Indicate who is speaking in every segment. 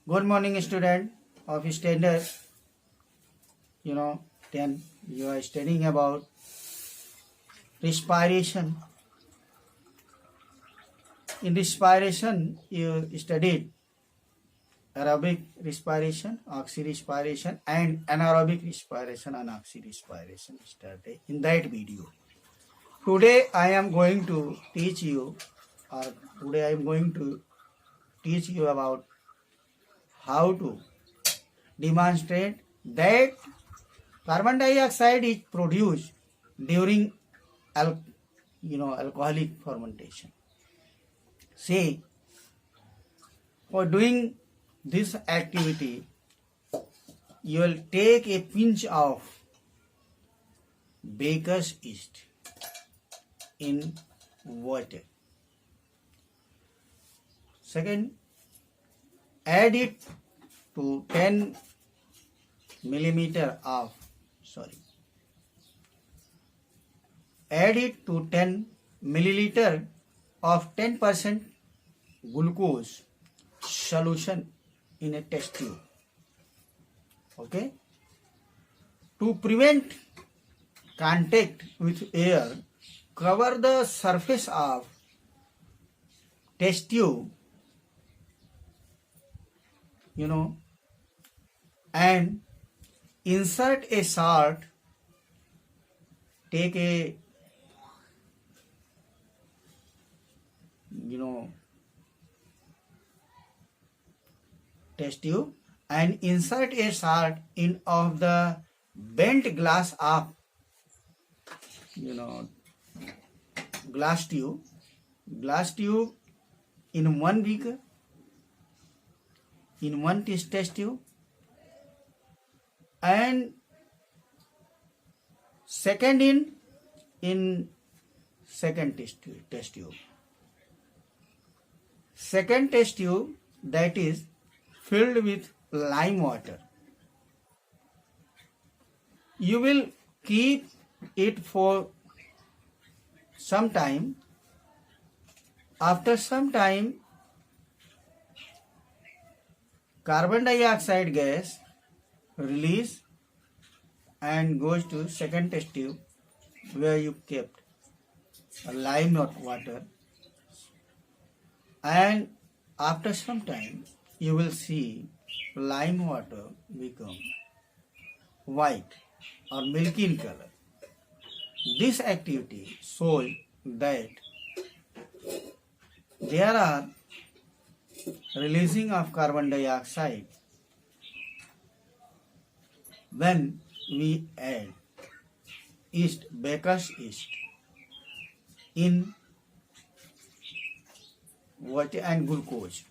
Speaker 1: Good morning, student of standard. 10. You are studying about respiration. In respiration, you studied aerobic respiration, oxy-respiration, and anaerobic respiration and oxy-respiration started in that video. Today I am going to teach you, about how to demonstrate that carbon dioxide is produced during alcoholic fermentation. See, for doing this activity, you will take a pinch of baker's yeast in water. Second, add it to 10 milliliter of 10% glucose solution in a test tube. Okay. To prevent contact with air, cover the surface of test tube, and insert a salt. Take a test tube and insert a salt in of the bent glass of glass tube in one beaker, in one test tube, and second in second test tube. Second test tube, that is filled with lime water. You will keep it for some time. After some time, carbon dioxide gas release and goes to second test tube where you kept lime water, and after some time you will see lime water become white or milky in color. This activity shows that there are releasing of carbon dioxide when we add baker's yeast in water and glucose.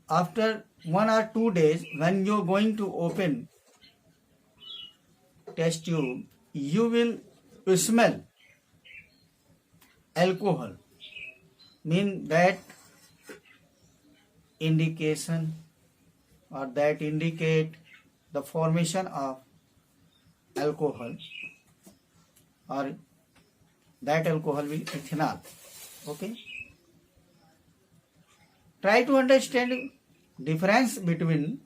Speaker 1: After 1 or 2 days, when you are going to open test tube, you will smell alcohol. Mean that indication or that indicate the formation of alcohol, or that alcohol will ethanol. Okay. Try to understand difference between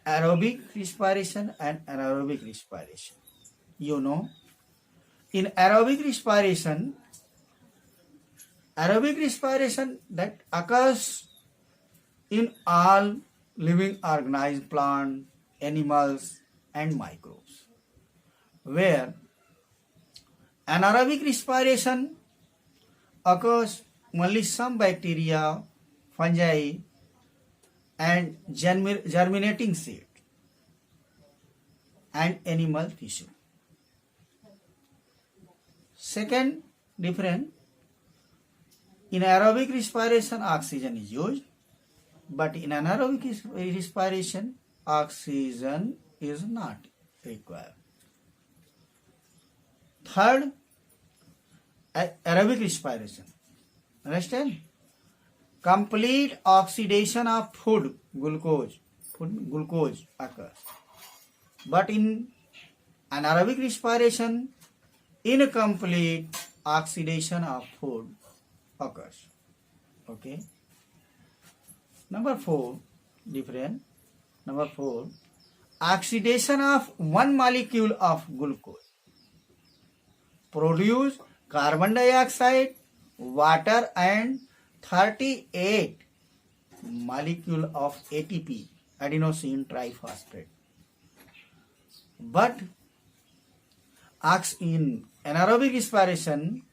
Speaker 1: aerobic respiration and anaerobic respiration. In aerobic respiration that occurs in all living organized plant, animals and microbes, where anaerobic respiration occurs only some bacteria, fungi and germinating seed and animal tissue. Second difference, in aerobic respiration oxygen is used, but in anaerobic respiration oxygen is not required. Third, aerobic respiration. Understand? Complete oxidation of food glucose occurs. But in anaerobic respiration, incomplete oxidation of food occurs. Okay. Number 4, different. Number 4, oxidation of one molecule of glucose produce carbon dioxide, water and 38 molecule of ATP, adenosine triphosphate. But in anaerobic respiration,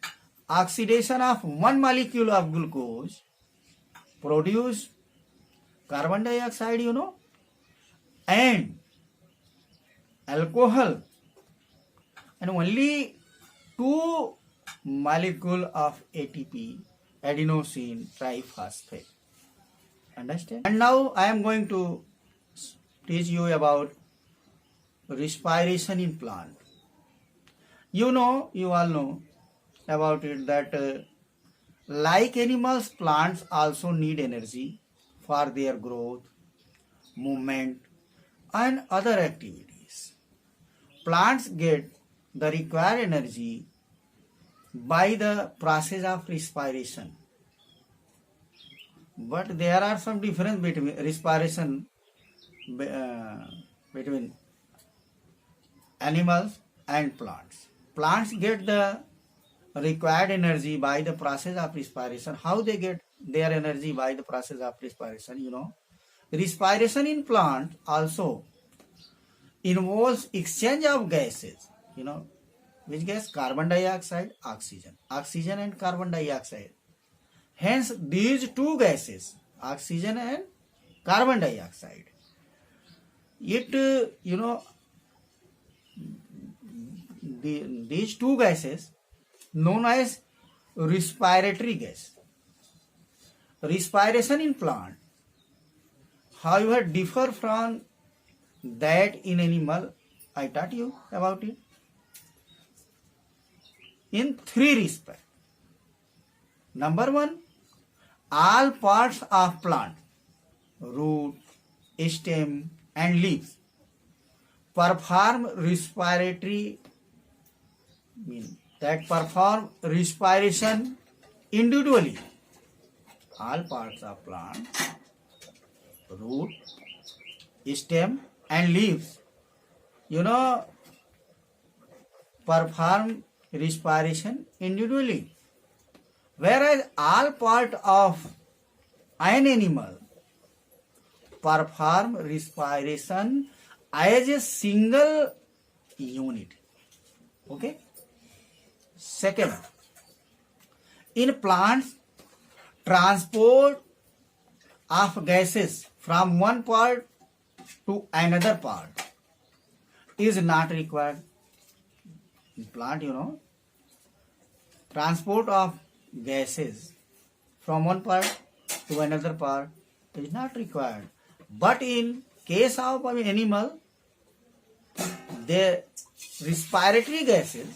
Speaker 1: oxidation of one molecule of glucose produce carbon dioxide, and alcohol, and only 2 molecule of ATP, adenosine triphosphate. Understand? And now I am going to teach you about respiration in plant. You all know about it that like animals, plants also need energy for their growth, movement and other activities. Plants get the required energy by the process of respiration. But there are some difference between respiration between animals and plants. Plants get the required energy by the process of respiration. How they get their energy by the process of respiration? Respiration in plant also involves exchange of gases. Which gas? Carbon dioxide, oxygen. Oxygen and carbon dioxide. Hence, these two gases, oxygen and carbon dioxide, these two gases known as respiratory gas. Respiration in plant, however, differ from that in animal. I taught you about it in 3 respects. Number 1, all parts of plant, root, stem and leaves, perform respiratory, perform respiration individually. All parts of plant, root, stem and leaves, perform respiration individually. Whereas all part of an animal perform respiration as a single unit. Okay. Second, in plants, transport of gases from one part to another part is not required. In plant, transport of gases from one part to another part is not required. But in case of an animal, the respiratory gases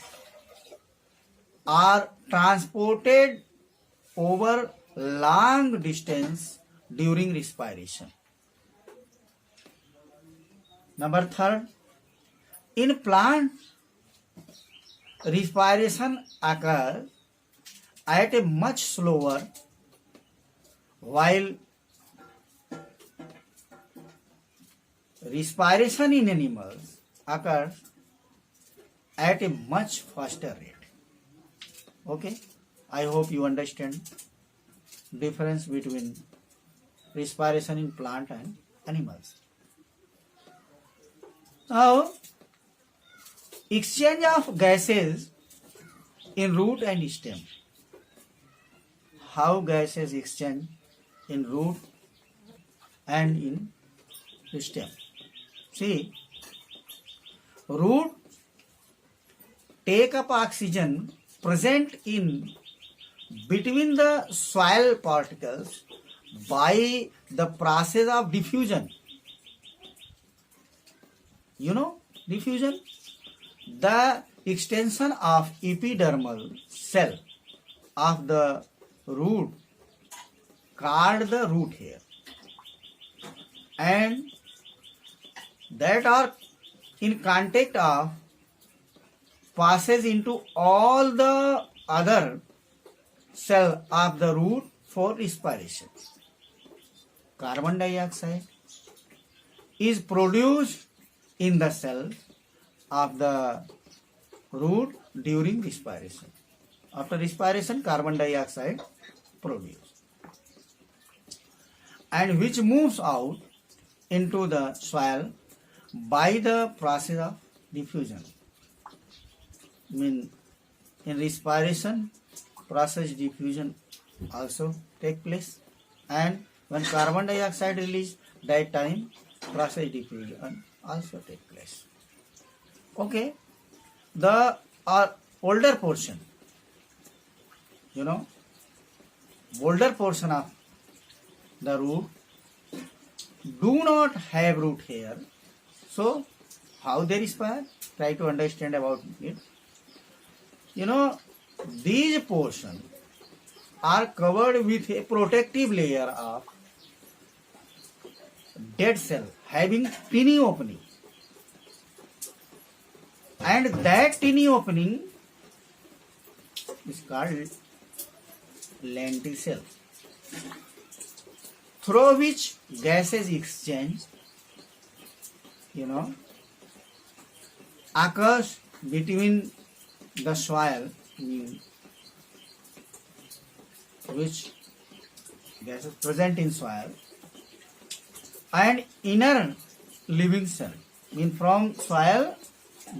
Speaker 1: are transported over long distance during respiration. Number 3, in plant, respiration occurs at a much slower, while respiration in animals occurs at a much faster rate. Okay, I hope you understand difference between respiration in plant and animals. Now, exchange of gases in root and stem. How gases exchange in root and in stem? See, root take up oxygen present in between the soil particles by the process of diffusion. Diffusion? The extension of epidermal cell of the root called the root hair, and that are in contact of passes into all the other cell of the root for respiration. carbon dioxide is produced in the cell of the root during respiration. After respiration, carbon dioxide produced, and which moves out into the soil by the process of diffusion. In respiration process, diffusion also take place, and when carbon dioxide released, that time process diffusion also take place. Okay, the older portion, older portion of the root do not have root hair. So how they respire? Try to understand about it. These portions are covered with a protective layer of dead cell having tiny opening, and that tiny opening is called lenticel, through which gases exchange, occurs between the soil, which gases present in soil, and inner living cell. From soil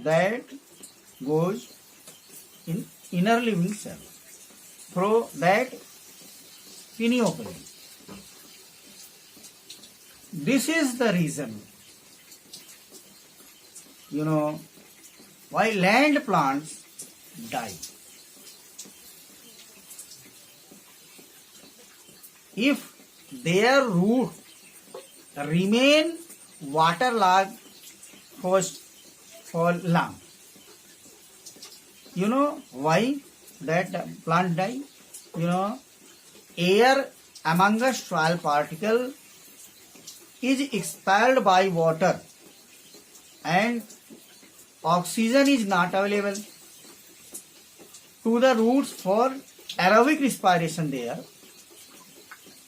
Speaker 1: that goes in inner living cell through that tiny opening. This is the reason, why land plants die. If their root remain waterlogged for long. Why that plant die? Air among the soil particle is expelled by water, and oxygen is not available to the roots for aerobic respiration there,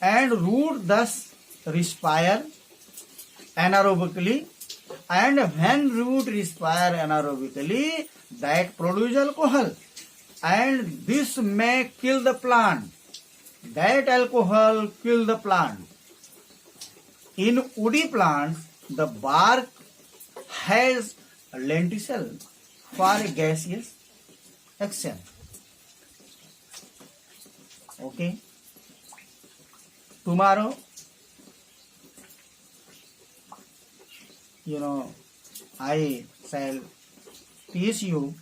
Speaker 1: and root thus respire anaerobically, and when root respire anaerobically, that produce alcohol, and this may kill the plant. That alcohol kill the plant. In woody plants, the bark has a lenticel for a gaseous exchange. Okay. Tomorrow, I shall teach you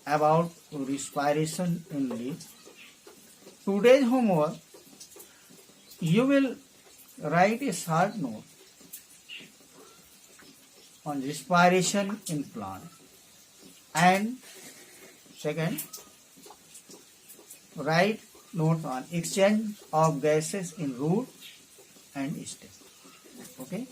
Speaker 1: about respiration in leaves. Today's homework, you will write a short note on respiration in plant, and second, write note on exchange of gases in root and stem. Okay.